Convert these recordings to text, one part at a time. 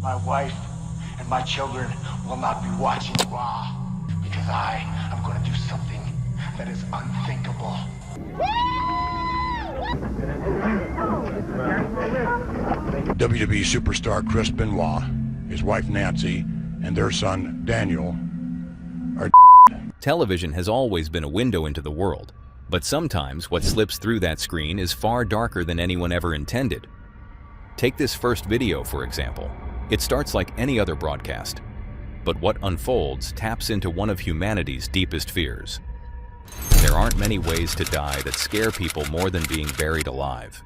My wife and my children will not be watching Raw because I am going to do something that is unthinkable. WWE superstar Chris Benoit, his wife Nancy, and their son Daniel are. Television has always been a window into the world, but sometimes what slips through that screen is far darker than anyone ever intended. Take this first video, for example. It starts like any other broadcast, but what unfolds taps into one of humanity's deepest fears. There aren't many ways to die that scare people more than being buried alive.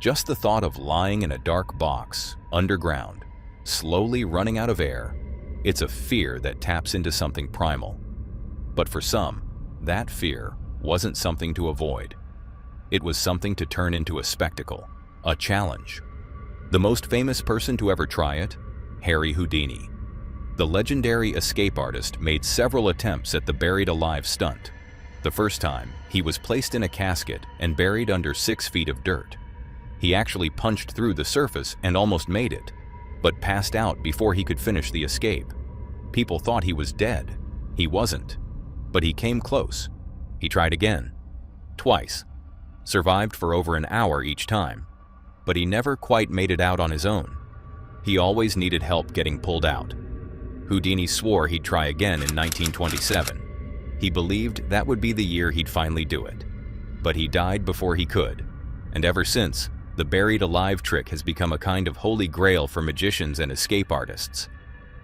Just the thought of lying in a dark box, underground, slowly running out of air, it's a fear that taps into something primal. But for some, that fear wasn't something to avoid. It was something to turn into a spectacle, a challenge. The most famous person to ever try it? Harry Houdini. The legendary escape artist made several attempts at the buried alive stunt. The first time, he was placed in a casket and buried under 6 feet of dirt. He actually punched through the surface and almost made it, but passed out before he could finish the escape. People thought he was dead. He wasn't. But he came close. He tried again. Twice. Survived for over an hour each time. But he never quite made it out on his own. He always needed help getting pulled out. Houdini swore he'd try again in 1927. He believed that would be the year he'd finally do it. But he died before he could. And ever since, the buried alive trick has become a kind of holy grail for magicians and escape artists.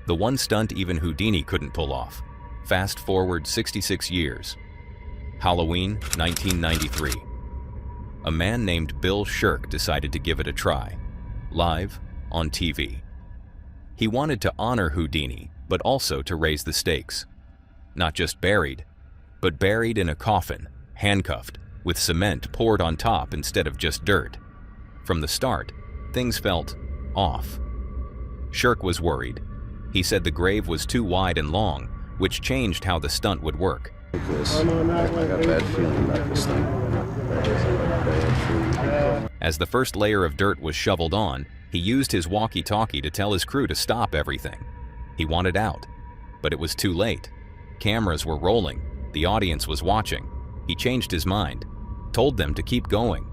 The one stunt even Houdini couldn't pull off. Fast forward 66 years. Halloween, 1993. A man named Bill Shirk decided to give it a try, live on TV. He wanted to honor Houdini, but also to raise the stakes. Not just buried, but buried in a coffin, handcuffed, with cement poured on top instead of just dirt. From the start, things felt off. Shirk was worried. He said the grave was too wide and long, which changed how the stunt would work. I got a bad feeling about this thing. As the first layer of dirt was shoveled on, he used his walkie-talkie to tell his crew to stop everything. He wanted out, but it was too late. Cameras were rolling. The audience was watching. He changed his mind, told them to keep going.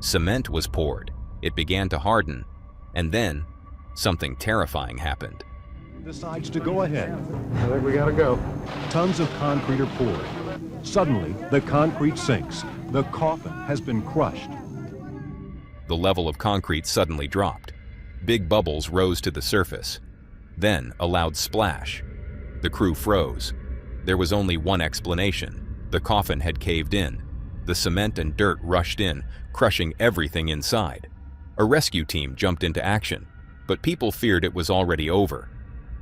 Cement was poured. It began to harden. And then, something terrifying happened. Decides to go ahead. I think we gotta go. Tons of concrete are poured. Suddenly, the concrete sinks. The coffin has been crushed. The level of concrete suddenly dropped. Big bubbles rose to the surface. Then, a loud splash. The crew froze. There was only one explanation. The coffin had caved in. The cement and dirt rushed in, crushing everything inside. A rescue team jumped into action, but people feared it was already over.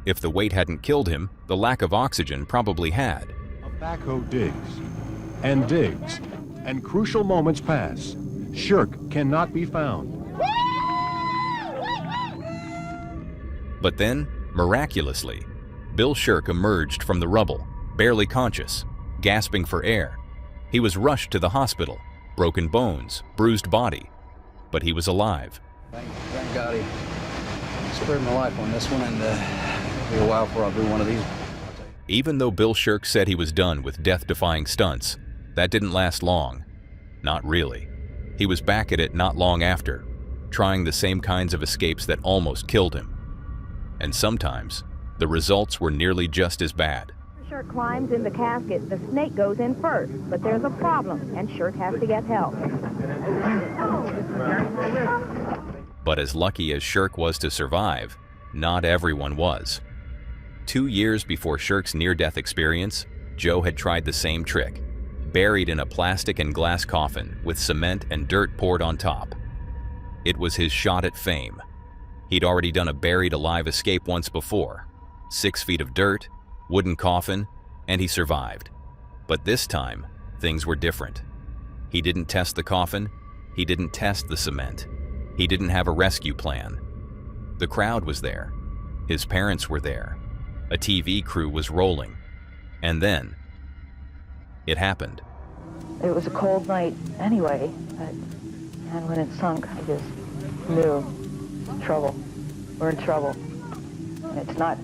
If the weight hadn't killed him, the lack of oxygen probably had. A backhoe digs and digs, and crucial moments pass. Shirk cannot be found. But then, miraculously, Bill Shirk emerged from the rubble, barely conscious, gasping for air. He was rushed to the hospital, broken bones, bruised body, but he was alive. Thank God he spared my life on this one, and it'll be a while before I'll do one of these. Even though Bill Shirk said he was done with death-defying stunts, that didn't last long. Not really. He was back at it not long after, trying the same kinds of escapes that almost killed him. And sometimes, the results were nearly just as bad. Shirk climbs in the casket. The snake goes in first, but there's a problem, and Shirk has to get help. But as lucky as Shirk was to survive, not everyone was. 2 years before Shirk's near-death experience, Joe had tried the same trick, buried in a plastic and glass coffin with cement and dirt poured on top. It was his shot at fame. He'd already done a buried alive escape once before. 6 feet of dirt, wooden coffin, and he survived. But this time, things were different. He didn't test the coffin. He didn't test the cement. He didn't have a rescue plan. The crowd was there. His parents were there. A TV crew was rolling. And then, it happened. It was a cold night anyway, and when it sunk, I just knew trouble. We're in trouble. It's not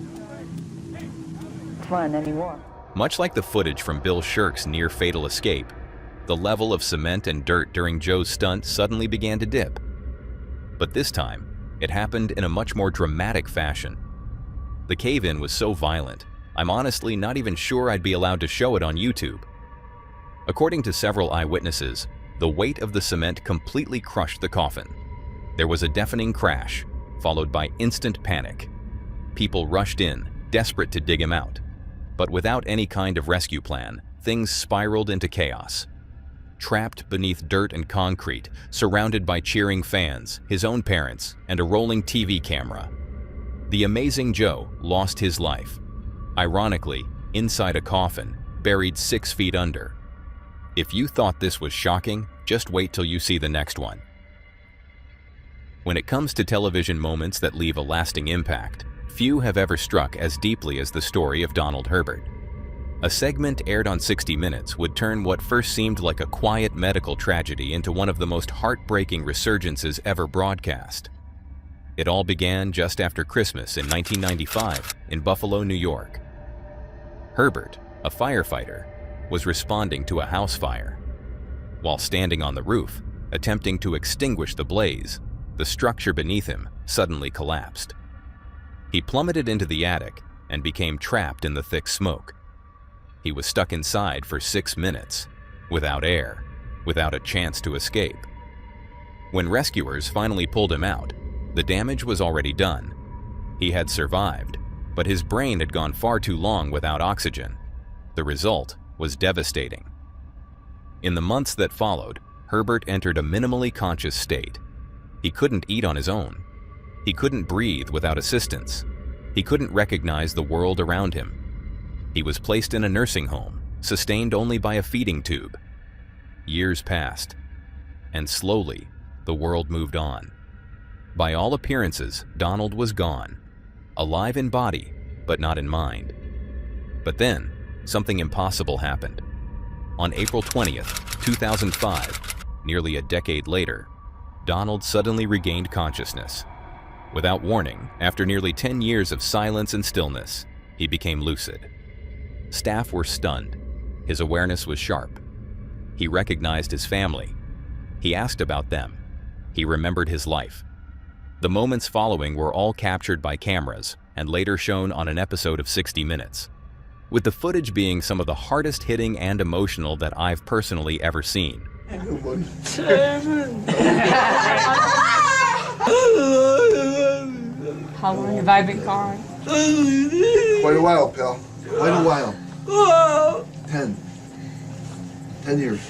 fun anymore. Much like the footage from Bill Shirk's near-fatal escape, the level of cement and dirt during Joe's stunt suddenly began to dip. But this time, it happened in a much more dramatic fashion. The cave-in was so violent, I'm honestly not even sure I'd be allowed to show it on YouTube. According to several eyewitnesses, the weight of the cement completely crushed the coffin. There was a deafening crash, followed by instant panic. People rushed in, desperate to dig him out. But without any kind of rescue plan, things spiraled into chaos. Trapped beneath dirt and concrete, surrounded by cheering fans, his own parents, and a rolling TV camera, the amazing Joe lost his life. Ironically, inside a coffin, buried 6 feet under. If you thought this was shocking, just wait till you see the next one. When it comes to television moments that leave a lasting impact, few have ever struck as deeply as the story of Donald Herbert. A segment aired on 60 Minutes would turn what first seemed like a quiet medical tragedy into one of the most heartbreaking resurgences ever broadcast. It all began just after Christmas in 1995 in Buffalo, New York. Herbert, a firefighter, was responding to a house fire. While standing on the roof, attempting to extinguish the blaze, the structure beneath him suddenly collapsed. He plummeted into the attic and became trapped in the thick smoke. He was stuck inside for 6 minutes, without air, without a chance to escape. When rescuers finally pulled him out, the damage was already done. He had survived, but his brain had gone far too long without oxygen. The result was devastating. In the months that followed, Herbert entered a minimally conscious state. He couldn't eat on his own. He couldn't breathe without assistance. He couldn't recognize the world around him. He was placed in a nursing home, sustained only by a feeding tube. Years passed, and slowly, the world moved on. By all appearances, Donald was gone, alive in body, but not in mind. But then, something impossible happened. On April 20th, 2005, nearly a decade later, Donald suddenly regained consciousness. Without warning, after nearly 10 years of silence and stillness, he became lucid. Staff were stunned. His awareness was sharp. He recognized his family. He asked about them. He remembered his life. The moments following were all captured by cameras and later shown on an episode of 60 Minutes, with the footage being some of the hardest hitting and emotional that I've personally ever seen. How long have I been gone? Quite a while, pal. Quite a while. 10 years.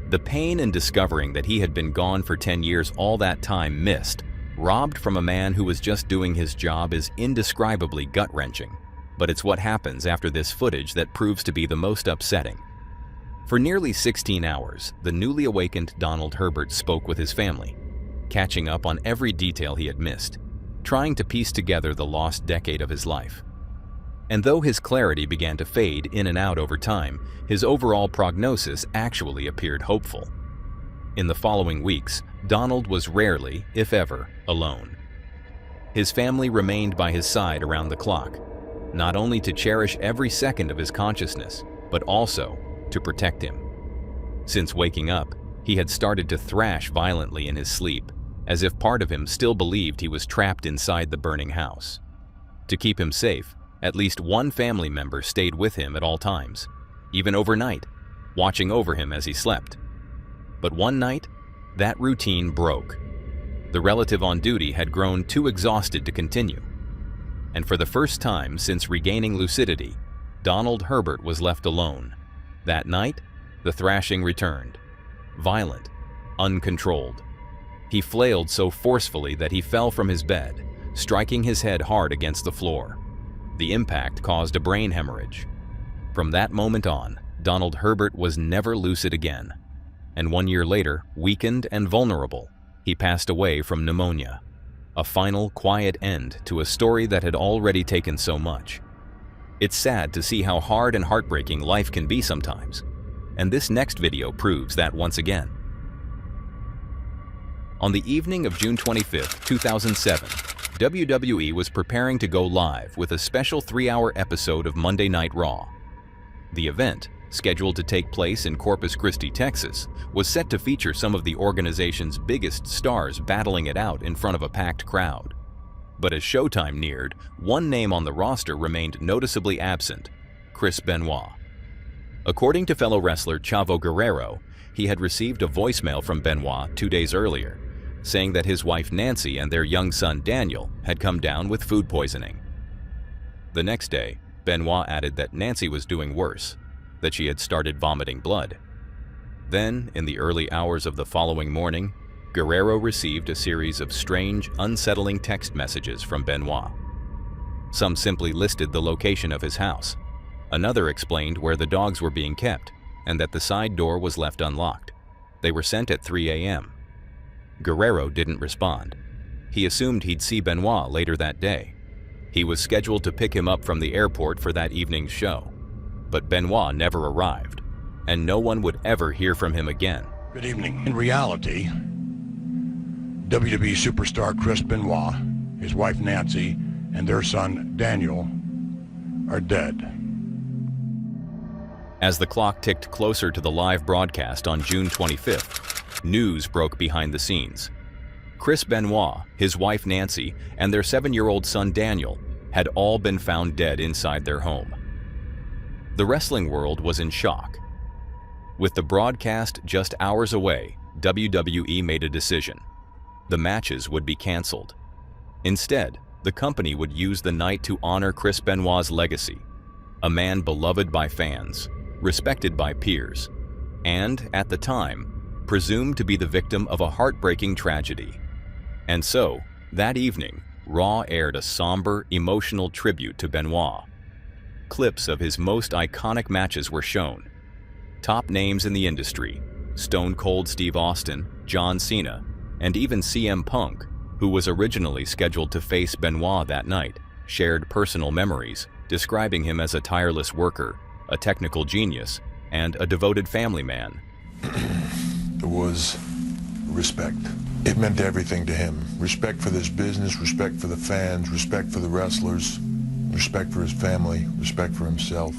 The pain in discovering that he had been gone for 10 years all that time missed, robbed from a man who was just doing his job, is indescribably gut-wrenching. But it's what happens after this footage that proves to be the most upsetting. For nearly 16 hours, the newly awakened Donald Herbert spoke with his family, catching up on every detail he had missed, trying to piece together the lost decade of his life. And though his clarity began to fade in and out over time, his overall prognosis actually appeared hopeful. In the following weeks, Donald was rarely, if ever, alone. His family remained by his side around the clock, not only to cherish every second of his consciousness, but also to protect him. Since waking up, he had started to thrash violently in his sleep, as if part of him still believed he was trapped inside the burning house. To keep him safe, at least one family member stayed with him at all times, even overnight, watching over him as he slept. But one night, that routine broke. The relative on duty had grown too exhausted to continue. And for the first time since regaining lucidity, Donald Herbert was left alone. That night, the thrashing returned. Violent, uncontrolled. He flailed so forcefully that he fell from his bed, striking his head hard against the floor. The impact caused a brain hemorrhage. From that moment on, Donald Herbert was never lucid again. And 1 year later, weakened and vulnerable, he passed away from pneumonia. A final, quiet end to a story that had already taken so much. It's sad to see how hard and heartbreaking life can be sometimes, and this next video proves that once again. On the evening of June 25, 2007, WWE was preparing to go live with a special 3-hour episode of Monday Night Raw. The event, scheduled to take place in Corpus Christi, Texas, was set to feature some of the organization's biggest stars battling it out in front of a packed crowd. But as showtime neared, one name on the roster remained noticeably absent: Chris Benoit. According to fellow wrestler Chavo Guerrero, he had received a voicemail from Benoit 2 days earlier, saying that his wife Nancy and their young son Daniel had come down with food poisoning. The next day, Benoit added that Nancy was doing worse, that she had started vomiting blood. Then, in the early hours of the following morning, Guerrero received a series of strange, unsettling text messages from Benoit. Some simply listed the location of his house. Another explained where the dogs were being kept and that the side door was left unlocked. They were sent at 3 a.m. Guerrero didn't respond. He assumed he'd see Benoit later that day. He was scheduled to pick him up from the airport for that evening's show. But Benoit never arrived, and no one would ever hear from him again. Good evening. In reality, WWE superstar Chris Benoit, his wife Nancy, and their son Daniel are dead. As the clock ticked closer to the live broadcast on June 25th, news broke behind the scenes. Chris Benoit, his wife Nancy, and their 7-year-old son Daniel had all been found dead inside their home. The wrestling world was in shock. With the broadcast just hours away, WWE made a decision. The matches would be canceled. Instead, the company would use the night to honor Chris Benoit's legacy, a man beloved by fans, respected by peers, and, at the time, presumed to be the victim of a heartbreaking tragedy. And so, that evening, Raw aired a somber, emotional tribute to Benoit. Clips of his most iconic matches were shown. Top names in the industry, Stone Cold Steve Austin, John Cena, and even CM Punk, who was originally scheduled to face Benoit that night, shared personal memories, describing him as a tireless worker, a technical genius, and a devoted family man. It was respect. It meant everything to him. Respect for this business, respect for the fans, respect for the wrestlers, respect for his family, respect for himself.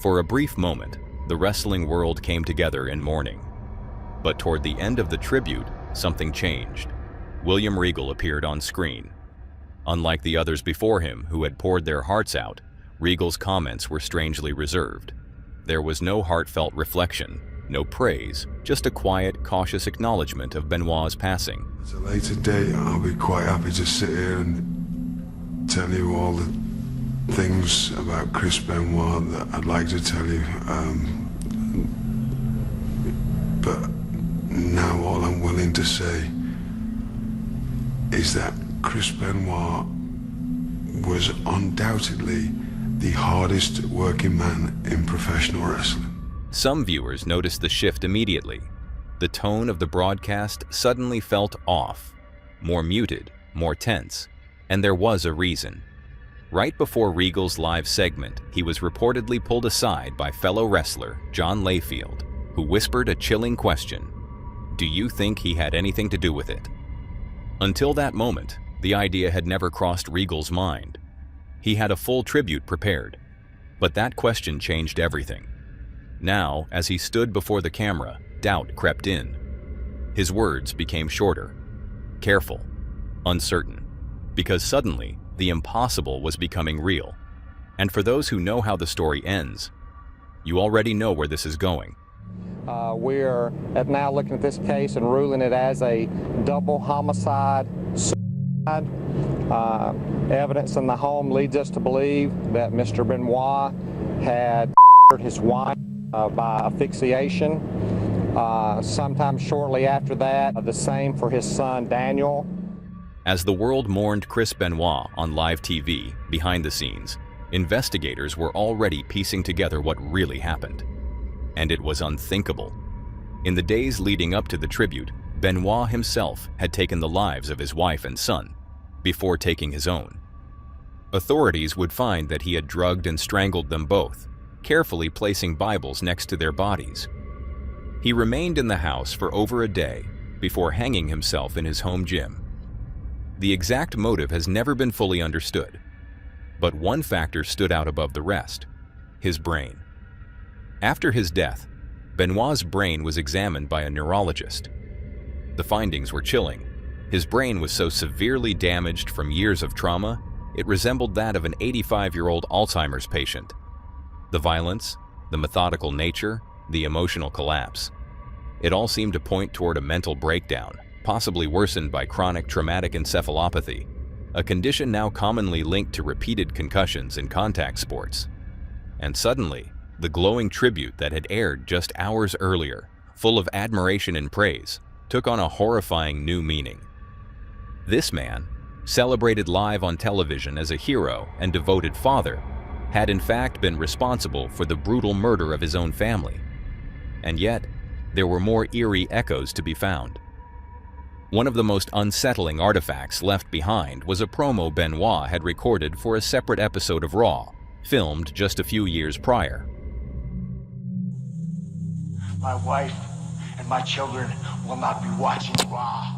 For a brief moment, the wrestling world came together in mourning. But toward the end of the tribute, something changed. William Regal appeared on screen. Unlike the others before him who had poured their hearts out, Regal's comments were strangely reserved. There was no heartfelt reflection, no praise, just a quiet, cautious acknowledgement of Benoit's passing. At a later date, I'll be quite happy to sit here and tell you all the things about Chris Benoit that I'd like to tell you. But now all I'm willing to say is that Chris Benoit was undoubtedly the hardest working man in professional wrestling. Some viewers noticed the shift immediately. The tone of the broadcast suddenly felt off, more muted, more tense, and there was a reason. Right before Regal's live segment, he was reportedly pulled aside by fellow wrestler John Layfield, who whispered a chilling question: "Do you think he had anything to do with it?" Until that moment, the idea had never crossed Regal's mind. He had a full tribute prepared, but that question changed everything. Now, as he stood before the camera, doubt crept in. His words became shorter, careful, uncertain, because suddenly the impossible was becoming real. And for those who know how the story ends, you already know where this is going. We're now looking at this case and ruling it as a double homicide suicide. Evidence in the home leads us to believe that Mr. Benoit had his wife by asphyxiation. Sometime shortly after that, the same for his son Daniel. As the world mourned Chris Benoit on live TV, behind the scenes, investigators were already piecing together what really happened. And it was unthinkable. In the days leading up to the tribute, Benoit himself had taken the lives of his wife and son, before taking his own. Authorities would find that he had drugged and strangled them both, carefully placing Bibles next to their bodies. He remained in the house for over a day before hanging himself in his home gym. The exact motive has never been fully understood, but one factor stood out above the rest: his brain. After his death, Benoit's brain was examined by a neurologist. The findings were chilling. His brain was so severely damaged from years of trauma, it resembled that of an 85-year-old Alzheimer's patient. The violence, the methodical nature, the emotional collapse. It all seemed to point toward a mental breakdown, possibly worsened by chronic traumatic encephalopathy, a condition now commonly linked to repeated concussions in contact sports. And suddenly, the glowing tribute that had aired just hours earlier, full of admiration and praise, took on a horrifying new meaning. This man, celebrated live on television as a hero and devoted father, had in fact been responsible for the brutal murder of his own family. And yet, there were more eerie echoes to be found. One of the most unsettling artifacts left behind was a promo Benoit had recorded for a separate episode of Raw, filmed just a few years prior. My wife and my children will not be watching Raw.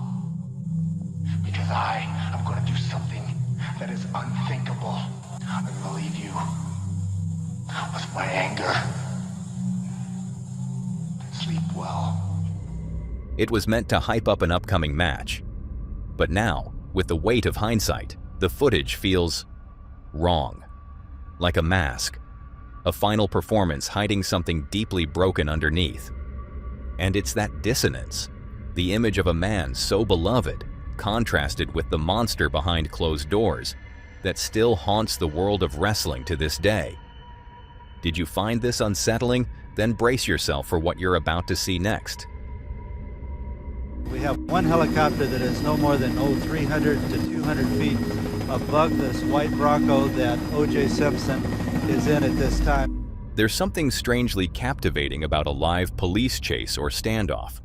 Because I am going to do something that is unthinkable. I believe you with my anger. Sleep well. It was meant to hype up an upcoming match. But now, with the weight of hindsight, the footage feels wrong. Like a mask. A final performance hiding something deeply broken underneath. And it's that dissonance, the image of a man so beloved, contrasted with the monster behind closed doors, that still haunts the world of wrestling to this day. Did you find this unsettling? Then brace yourself for what you're about to see next. We have one helicopter that is no more than 300 to 200 feet above this white Bronco that O.J. Simpson is in at this time. There's something strangely captivating about a live police chase or standoff.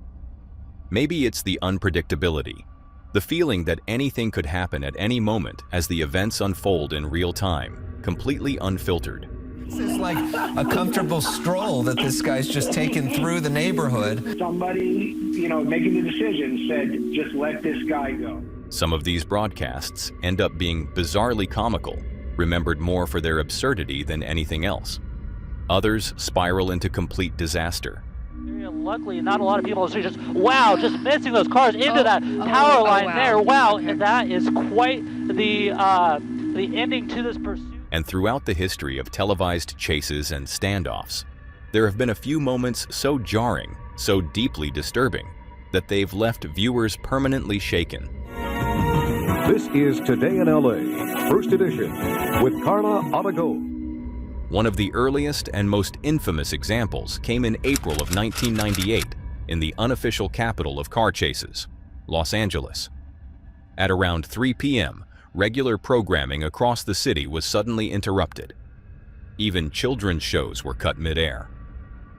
Maybe it's the unpredictability, the feeling that anything could happen at any moment as the events unfold in real time, completely unfiltered. This is like a comfortable stroll that this guy's just taken through the neighborhood. Somebody, making the decision said, just let this guy go. Some of these broadcasts end up being bizarrely comical, remembered more for their absurdity than anything else. Others spiral into complete disaster. Luckily, not a lot of people are just missing those cars into that power line there. Wow, that is quite the ending to this pursuit. And throughout the history of televised chases and standoffs, there have been a few moments so jarring, so deeply disturbing, that they've left viewers permanently shaken. This is Today in LA, First Edition, with Carla Arago. One of the earliest and most infamous examples came in April of 1998 in the unofficial capital of car chases, Los Angeles. At around 3 p.m., regular programming across the city was suddenly interrupted. Even children's shows were cut mid-air.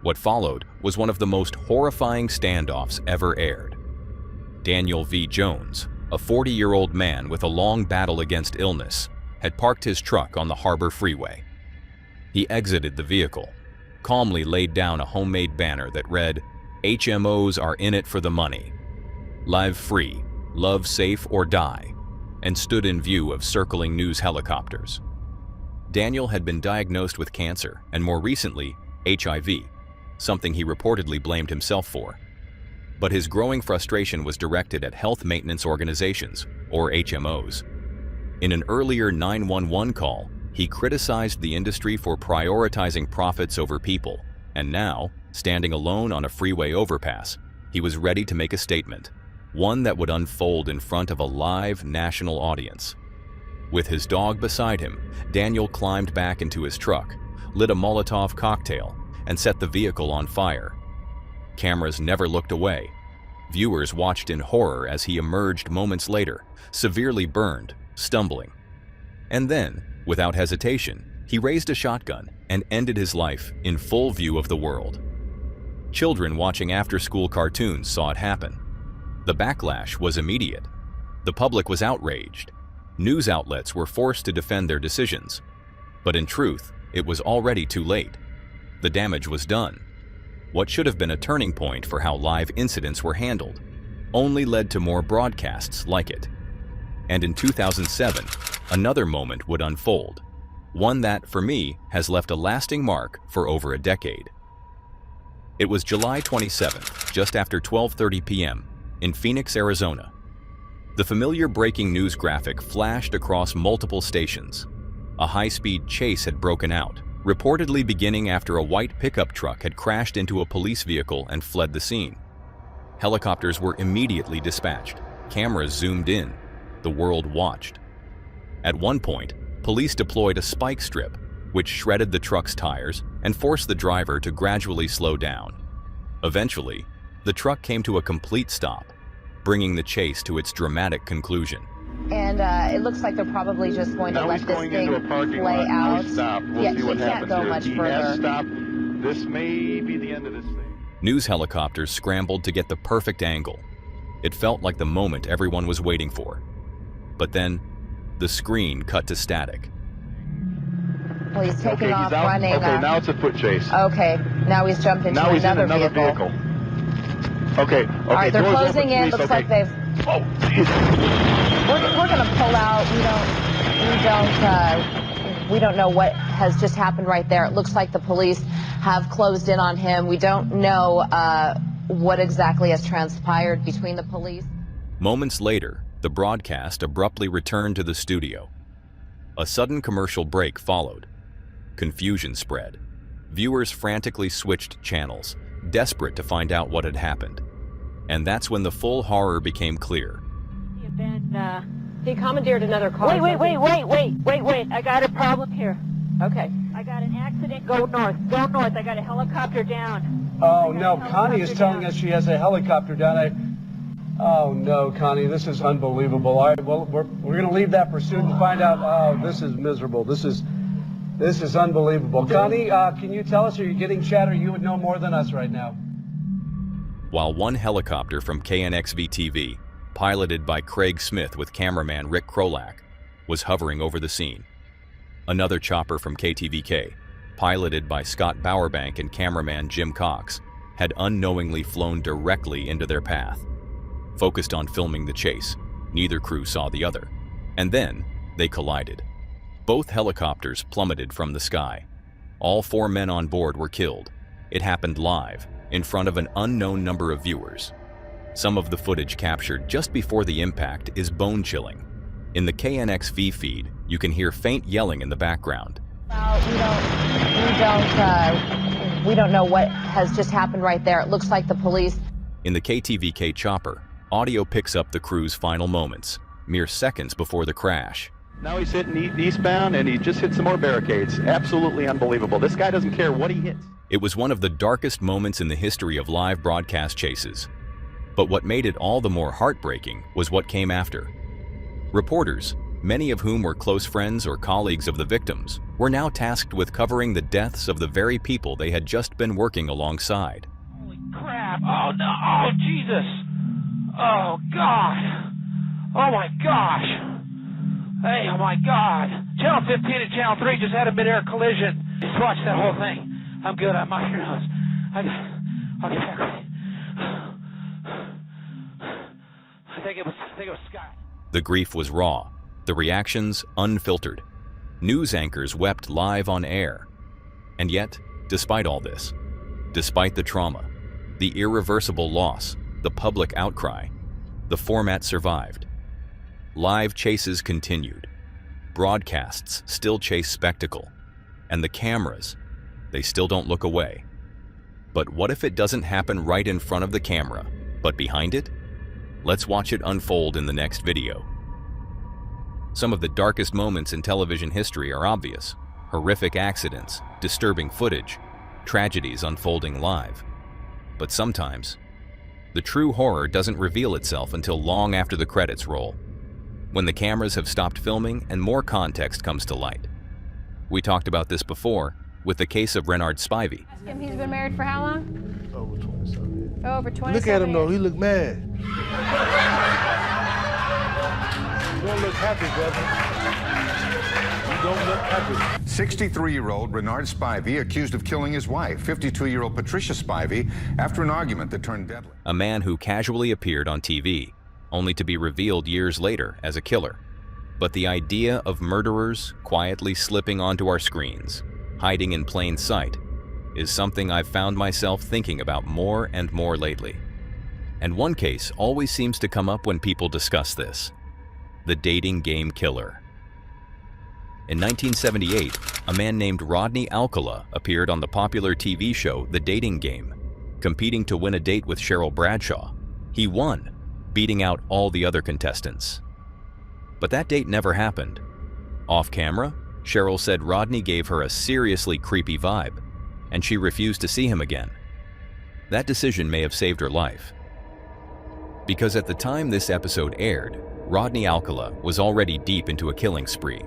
What followed was one of the most horrifying standoffs ever aired. Daniel V. Jones, a 40-year-old man with a long battle against illness, had parked his truck on the Harbor Freeway. He exited the vehicle, calmly laid down a homemade banner that read, "HMOs are in it for the money. Live free, love safe or die," and stood in view of circling news helicopters. Daniel had been diagnosed with cancer and more recently, HIV, something he reportedly blamed himself for. But his growing frustration was directed at health maintenance organizations, or HMOs. In an earlier 911 call, he criticized the industry for prioritizing profits over people, and now, standing alone on a freeway overpass, he was ready to make a statement, one that would unfold in front of a live national audience. With his dog beside him, Daniel climbed back into his truck, lit a Molotov cocktail, and set the vehicle on fire. Cameras never looked away. Viewers watched in horror as he emerged moments later, severely burned, stumbling. And then, without hesitation, he raised a shotgun and ended his life in full view of the world. Children watching after-school cartoons saw it happen. The backlash was immediate. The public was outraged. News outlets were forced to defend their decisions. But in truth, it was already too late. The damage was done. What should have been a turning point for how live incidents were handled only led to more broadcasts like it. And in 2007, another moment would unfold. One that, for me, has left a lasting mark for over a decade. It was July 27th, just after 12:30 p.m., in Phoenix, Arizona. The familiar breaking news graphic flashed across multiple stations. A high-speed chase had broken out, reportedly beginning after a white pickup truck had crashed into a police vehicle and fled the scene. Helicopters were immediately dispatched. Cameras zoomed in. The world watched. At one point, police deployed a spike strip, which shredded the truck's tires and forced the driver to gradually slow down. Eventually, the truck came to a complete stop, bringing the chase to its dramatic conclusion. And it looks like they're probably just going to let this thing play out. Yeah, he can't go much further. This may be the end of this thing. News helicopters scrambled to get the perfect angle. It felt like the moment everyone was waiting for. But then, the screen cut to static. Well, he's taking off running. Okay, now it's a foot chase. Okay, now he's jumped into another vehicle. Okay. All right, they're closing in. Looks like they've... Oh, Jesus. We're going to pull out. We don't know what has just happened right there. It looks like the police have closed in on him. We don't know what exactly has transpired between the police. Moments later, the broadcast abruptly returned to the studio. A sudden commercial break followed. Confusion spread. Viewers frantically switched channels, desperate to find out what had happened. And that's when the full horror became clear. He commandeered another car. Wait. I got a problem here. Okay. I got an accident. Go north. I got a helicopter down. Oh, no. Connie is telling us she has a helicopter down. Oh, no, Connie. This is unbelievable. All right, well, we're going to leave that pursuit and find out. Oh, this is miserable. This is unbelievable. Connie, can you tell us, are you getting chatter? You would know more than us right now. While one helicopter from KNXV-TV, piloted by Craig Smith with cameraman Rick Krolak, was hovering over the scene. Another chopper from KTVK, piloted by Scott Bowerbank and cameraman Jim Cox, had unknowingly flown directly into their path. Focused on filming the chase, neither crew saw the other. And then, they collided. Both helicopters plummeted from the sky. All 4 men on board were killed. It happened live, in front of an unknown number of viewers. Some of the footage captured just before the impact is bone-chilling. In the KNXV feed, you can hear faint yelling in the background. We don't know what has just happened right there. It looks like the police... In the KTVK chopper, audio picks up the crew's final moments, mere seconds before the crash. Now he's hitting eastbound, and he just hit some more barricades. Absolutely unbelievable. This guy doesn't care what he hits. It was one of the darkest moments in the history of live broadcast chases. But what made it all the more heartbreaking was what came after. Reporters, many of whom were close friends or colleagues of the victims, were now tasked with covering the deaths of the very people they had just been working alongside. Holy crap! Oh no! Oh Jesus! Oh God! Oh my gosh! Hey, oh my God! Channel 15 and Channel 3 just had a mid-air collision. Just watch that whole thing. I'm good. I'm off your nose. I'll get back with you. I think it was Scott. The grief was raw, the reactions unfiltered. News anchors wept live on air. And yet, despite all this, despite the trauma, the irreversible loss, the public outcry, the format survived. Live chases continued. Broadcasts still chase spectacle. And the cameras, they still don't look away. But what if it doesn't happen right in front of the camera, but behind it? Let's watch it unfold in the next video. Some of the darkest moments in television history are obvious. Horrific accidents, disturbing footage, tragedies unfolding live. But sometimes, the true horror doesn't reveal itself until long after the credits roll, when the cameras have stopped filming and more context comes to light. We talked about this before with the case of Renard Spivey. Ask him, he's been married for how long? Over 27 years. Over 27 Look at him though, years. he look mad. You don't look happy, brother. You don't look happy. 63-year-old Renard Spivey accused of killing his wife, 52-year-old Patricia Spivey, after an argument that turned deadly. A man who casually appeared on TV, only to be revealed years later as a killer. But the idea of murderers quietly slipping onto our screens, hiding in plain sight, is something I've found myself thinking about more and more lately. And one case always seems to come up when people discuss this: the dating game killer. In 1978, a man named Rodney Alcala appeared on the popular TV show The Dating Game, competing to win a date with Cheryl Bradshaw. He won, beating out all the other contestants. But that date never happened. Off camera, Cheryl said Rodney gave her a seriously creepy vibe, and she refused to see him again. That decision may have saved her life, because at the time this episode aired, Rodney Alcala was already deep into a killing spree.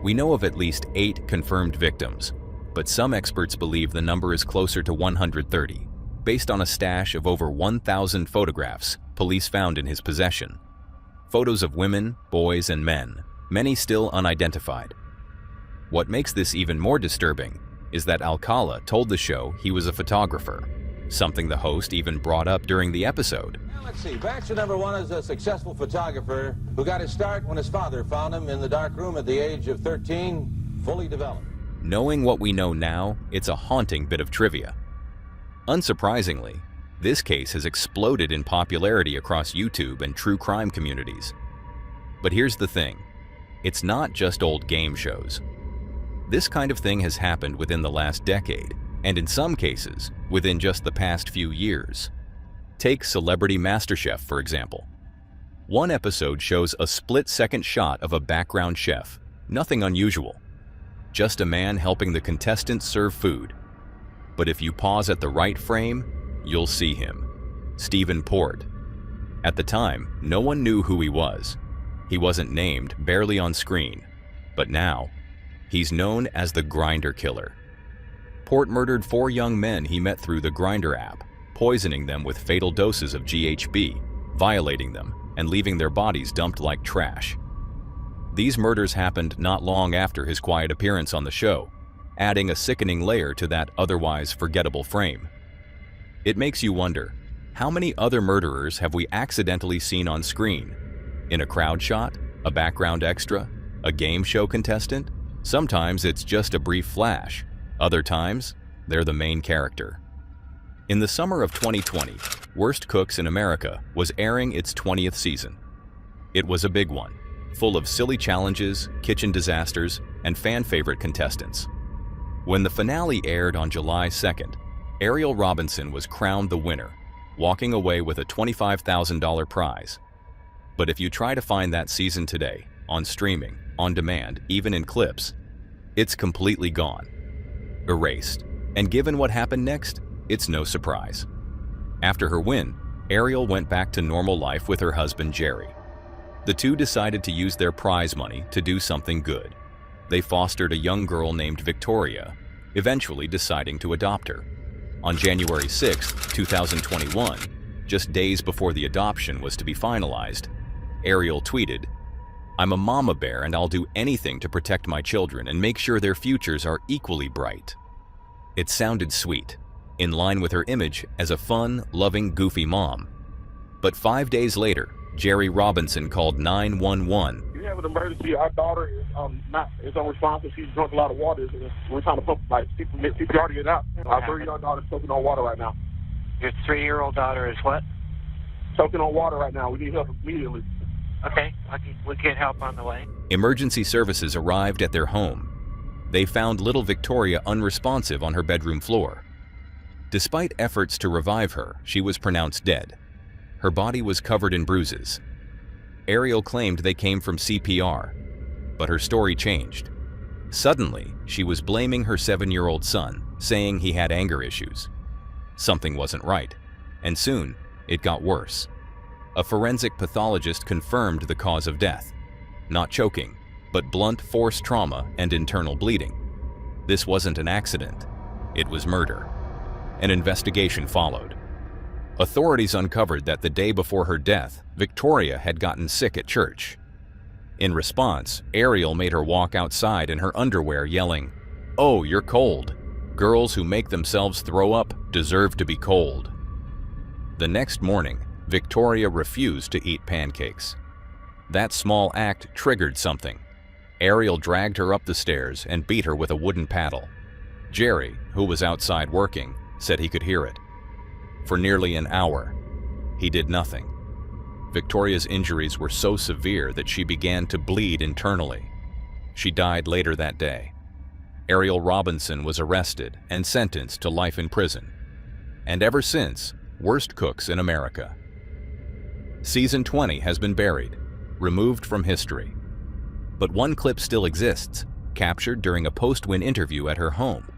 We know of at least 8 confirmed victims, but some experts believe the number is closer to 130, based on a stash of over 1,000 photographs police found in his possession. Photos of women, boys, and men, many still unidentified. What makes this even more disturbing is that Alcala told the show he was a photographer, something the host even brought up during the episode. Now let's see, Baxter number 1 is a successful photographer who got his start when his father found him in the dark room at the age of 13, fully developed. Knowing what we know now, it's a haunting bit of trivia. Unsurprisingly, this case has exploded in popularity across YouTube and true crime communities. But here's the thing, it's not just old game shows. This kind of thing has happened within the last decade, and in some cases, within just the past few years. Take Celebrity MasterChef, for example. One episode shows a split-second shot of a background chef, nothing unusual. Just a man helping the contestants serve food. But if you pause at the right frame, you'll see him, Stephen Port. At the time, no one knew who he was. He wasn't named, barely on screen. But now, he's known as the Grindr Killer. Port murdered 4 young men he met through the Grindr app, poisoning them with fatal doses of GHB, violating them, and leaving their bodies dumped like trash. These murders happened not long after his quiet appearance on the show, adding a sickening layer to that otherwise forgettable frame. It makes you wonder, how many other murderers have we accidentally seen on screen? In a crowd shot? A background extra? A game show contestant? Sometimes it's just a brief flash. Other times, they're the main character. In the summer of 2020, Worst Cooks in America was airing its 20th season. It was a big one, full of silly challenges, kitchen disasters, and fan-favorite contestants. When the finale aired on July 2nd, Ariel Robinson was crowned the winner, walking away with a $25,000 prize. But if you try to find that season today, on streaming, on demand, even in clips, it's completely gone. Erased. And given what happened next, it's no surprise. After her win, Ariel went back to normal life with her husband Jerry. The two decided to use their prize money to do something good. They fostered a young girl named Victoria, eventually deciding to adopt her. On January 6, 2021, just days before the adoption was to be finalized, Ariel tweeted, "I'm a mama bear and I'll do anything to protect my children and make sure their futures are equally bright." It sounded sweet, in line with her image as a fun, loving, goofy mom. But 5 days later, Jerry Robinson called 911. "You have an emergency. Our daughter is unresponsive. She's drunk a lot of water. We're trying to pump, CPR to get out. Our 3-year-old daughter is choking on water right now." Your 3-year-old daughter is what? Choking on water right now. We need help immediately. Okay, we'll get help on the way. Emergency services arrived at their home. They found little Victoria unresponsive on her bedroom floor. Despite efforts to revive her, she was pronounced dead. Her body was covered in bruises. Ariel claimed they came from CPR, but her story changed. Suddenly, she was blaming her 7-year-old son, saying he had anger issues. Something wasn't right, and soon, it got worse. A forensic pathologist confirmed the cause of death. Not choking, but blunt force trauma and internal bleeding. This wasn't an accident. It was murder. An investigation followed. Authorities uncovered that the day before her death, Victoria had gotten sick at church. In response, Ariel made her walk outside in her underwear yelling, "Oh, you're cold. Girls who make themselves throw up deserve to be cold." The next morning, Victoria refused to eat pancakes. That small act triggered something. Ariel dragged her up the stairs and beat her with a wooden paddle. Jerry, who was outside working, said he could hear it. For nearly an hour, he did nothing. Victoria's injuries were so severe that she began to bleed internally. She died later that day. Ariel Robinson was arrested and sentenced to life in prison. And ever since, worst cooks in America. Season 20 has been buried, removed from history. But one clip still exists, captured during a post-win interview at her home.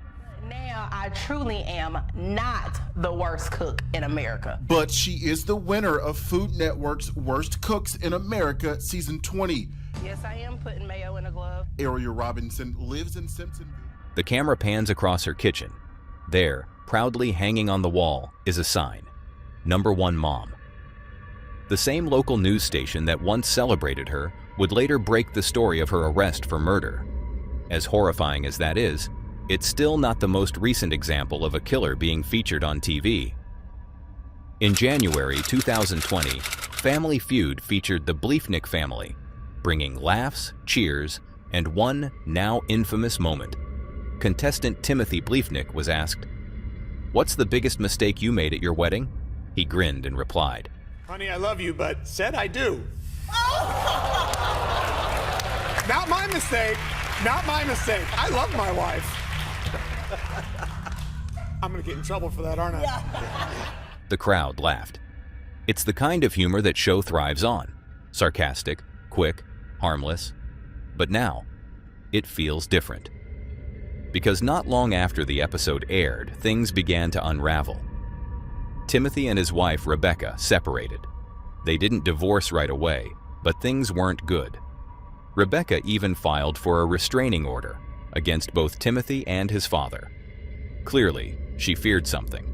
Now I truly am not the worst cook in America. But she is the winner of Food Network's Worst Cooks in America Season 20. Yes, I am putting mayo in a glove. Ariel Robinson lives in Simpson. The camera pans across her kitchen. There, proudly hanging on the wall, is a sign. #1 Mom. The same local news station that once celebrated her would later break the story of her arrest for murder. As horrifying as that is, it's still not the most recent example of a killer being featured on TV. In January 2020, Family Feud featured the Bliefnick family, bringing laughs, cheers, and one now infamous moment. Contestant Timothy Bliefnick was asked, "What's the biggest mistake you made at your wedding?" He grinned and replied, "Honey, I love you, but said I do." Not my mistake. Not my mistake. I love my wife. I'm gonna get in trouble for that, aren't I? Yeah. The crowd laughed. It's the kind of humor that show thrives on. Sarcastic, quick, harmless. But now, it feels different. Because not long after the episode aired, things began to unravel. Timothy and his wife, Rebecca, separated. They didn't divorce right away, but things weren't good. Rebecca even filed for a restraining order against both Timothy and his father. Clearly, she feared something.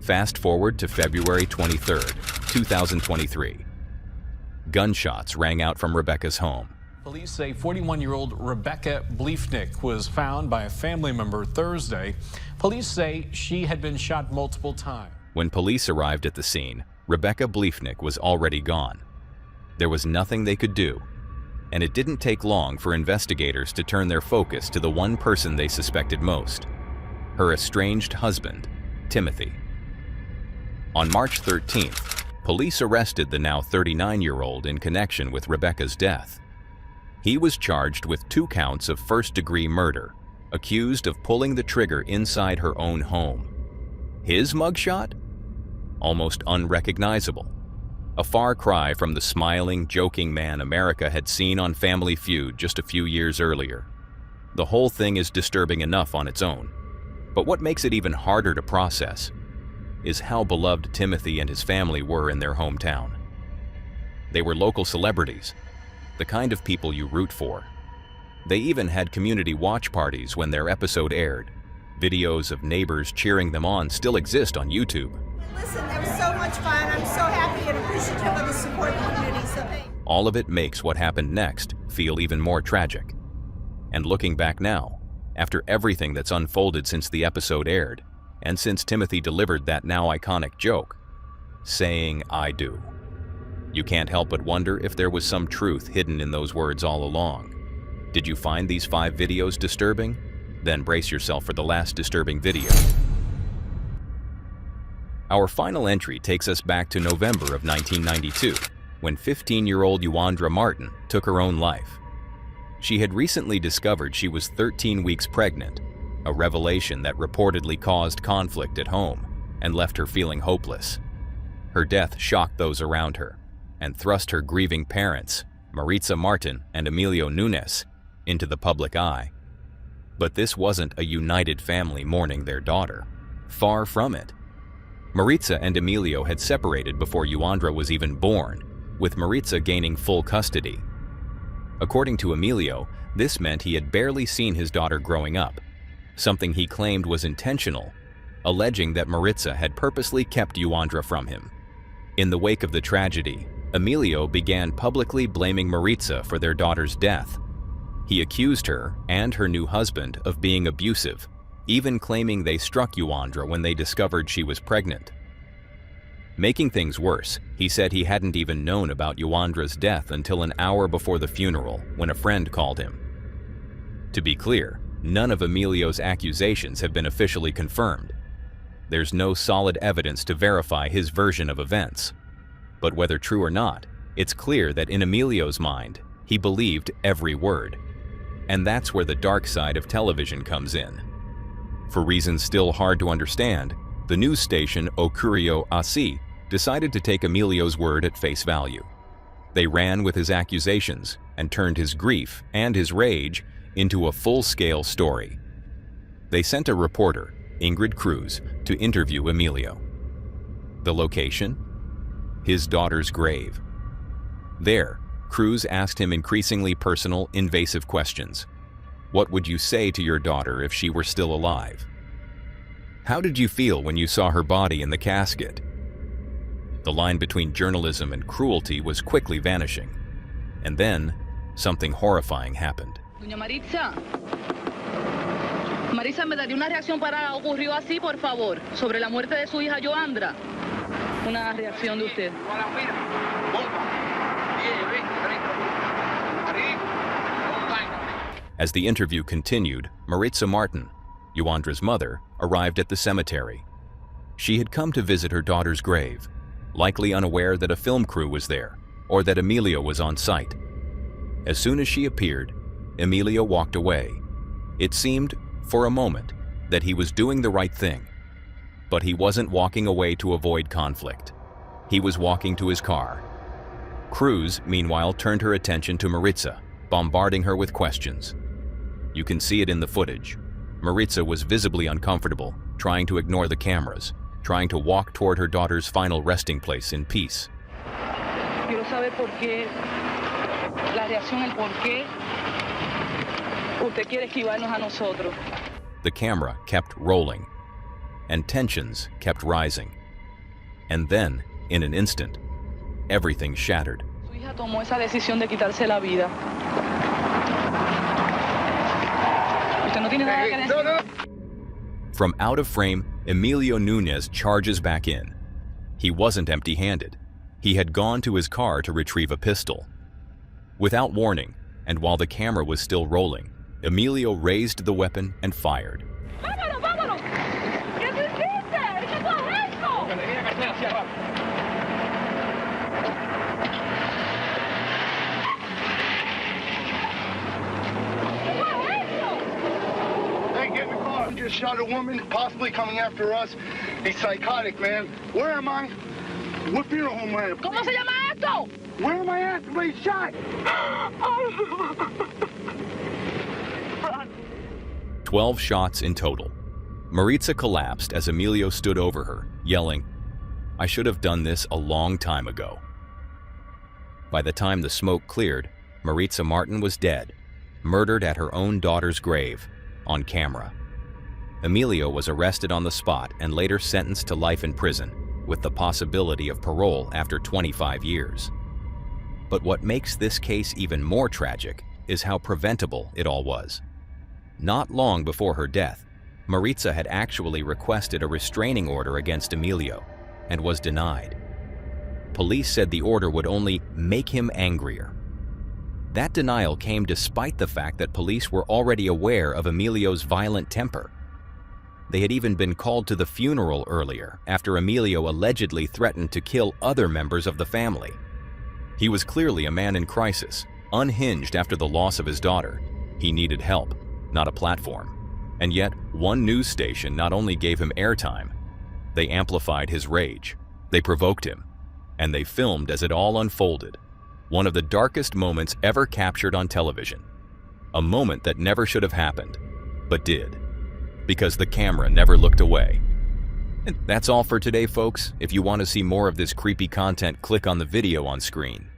Fast forward to February 23rd, 2023. Gunshots rang out from Rebecca's home. Police say 41-year-old Rebecca Bliefnick was found by a family member Thursday. Police say she had been shot multiple times. When police arrived at the scene, Rebecca Bliefnick was already gone. There was nothing they could do, and it didn't take long for investigators to turn their focus to the one person they suspected most, her estranged husband, Timothy. On March 13th, police arrested the now 39-year-old in connection with Rebecca's death. He was charged with 2 counts of first-degree murder, accused of pulling the trigger inside her own home. His mugshot? Almost unrecognizable. A far cry from the smiling, joking man America had seen on Family Feud just a few years earlier. The whole thing is disturbing enough on its own. But what makes it even harder to process is how beloved Timothy and his family were in their hometown. They were local celebrities, the kind of people you root for. They even had community watch parties when their episode aired. Videos of neighbors cheering them on still exist on YouTube. Listen, that was so much fun. I'm so happy and appreciative of the support of the community, so thank you. All of it makes what happened next feel even more tragic. And looking back now, after everything that's unfolded since the episode aired, and since Timothy delivered that now iconic joke, saying "I do," you can't help but wonder if there was some truth hidden in those words all along. Did you find these 5 videos disturbing? Then brace yourself for the last disturbing video. Our final entry takes us back to November of 1992, when 15-year-old Yuandra Martin took her own life. She had recently discovered she was 13 weeks pregnant, a revelation that reportedly caused conflict at home and left her feeling hopeless. Her death shocked those around her and thrust her grieving parents, Maritza Martin and Emilio Nunes, into the public eye. But this wasn't a united family mourning their daughter. Far from it. Maritza and Emilio had separated before Yuandra was even born, with Maritza gaining full custody. According to Emilio, this meant he had barely seen his daughter growing up, something he claimed was intentional, alleging that Maritza had purposely kept Yuandra from him. In the wake of the tragedy, Emilio began publicly blaming Maritza for their daughter's death. He accused her and her new husband of being abusive, even claiming they struck Yuandra when they discovered she was pregnant. Making things worse, he said he hadn't even known about Yuandra's death until an hour before the funeral when a friend called him. To be clear, none of Emilio's accusations have been officially confirmed. There's no solid evidence to verify his version of events. But whether true or not, it's clear that in Emilio's mind, he believed every word. And that's where the dark side of television comes in. For reasons still hard to understand, the news station O Curio Asi decided to take Emilio's word at face value. They ran with his accusations and turned his grief and his rage into a full-scale story. They sent a reporter, Ingrid Cruz, to interview Emilio. The location? His daughter's grave. There, Cruz asked him increasingly personal, invasive questions. What would you say to your daughter if she were still alive? How did you feel when you saw her body in the casket? The line between journalism and cruelty was quickly vanishing. And then, something horrifying happened. Doña Maritza. Marisa, me daría una reacción para ocurrió así, por favor, sobre la muerte de su hija Joandra. Una reacción de usted. As the interview continued, Maritza Martin, Yuandra's mother, arrived at the cemetery. She had come to visit her daughter's grave, likely unaware that a film crew was there, or that Emilio was on site. As soon as she appeared, Emilio walked away. It seemed, for a moment, that he was doing the right thing. But he wasn't walking away to avoid conflict. He was walking to his car. Cruz, meanwhile, turned her attention to Maritza, bombarding her with questions. You can see it in the footage. Maritza was visibly uncomfortable, trying to ignore the cameras, trying to walk toward her daughter's final resting place in peace. Quiero saber por qué, la reacción, el por qué usted quiere esquivarnos a nosotros. The camera kept rolling, and tensions kept rising. And then, in an instant, everything shattered. Su hija tomó esa decisión de quitarse la vida. Usted no tiene nada que decir. From out of frame, Emilio Nunez charges back in. He wasn't empty-handed. He had gone to his car to retrieve a pistol. Without warning, and while the camera was still rolling, Emilio raised the weapon and fired. ¡Vámonos, vámonos! ¿Qué tú hiciste? ¿Qué tú has hecho? Hey, get in the car. He just shot a woman, possibly coming after us. He's psychotic, man. Where am I? What funeral home am I at? ¿Cómo se llama esto? Where am I at? Somebody shot. 12 shots in total. Maritza collapsed as Emilio stood over her, yelling, "I should have done this a long time ago." By the time the smoke cleared, Maritza Martin was dead, murdered at her own daughter's grave, on camera. Emilio was arrested on the spot and later sentenced to life in prison, with the possibility of parole after 25 years. But what makes this case even more tragic is how preventable it all was. Not long before her death, Maritza had actually requested a restraining order against Emilio and was denied. Police said the order would only make him angrier. That denial came despite the fact that police were already aware of Emilio's violent temper. They had even been called to the funeral earlier after Emilio allegedly threatened to kill other members of the family. He was clearly a man in crisis, unhinged after the loss of his daughter. He needed help, not a platform. And yet, one news station not only gave him airtime, they amplified his rage, they provoked him, and they filmed as it all unfolded. One of the darkest moments ever captured on television. A moment that never should have happened, but did, because the camera never looked away. And that's all for today, folks. If you want to see more of this creepy content, click on the video on screen.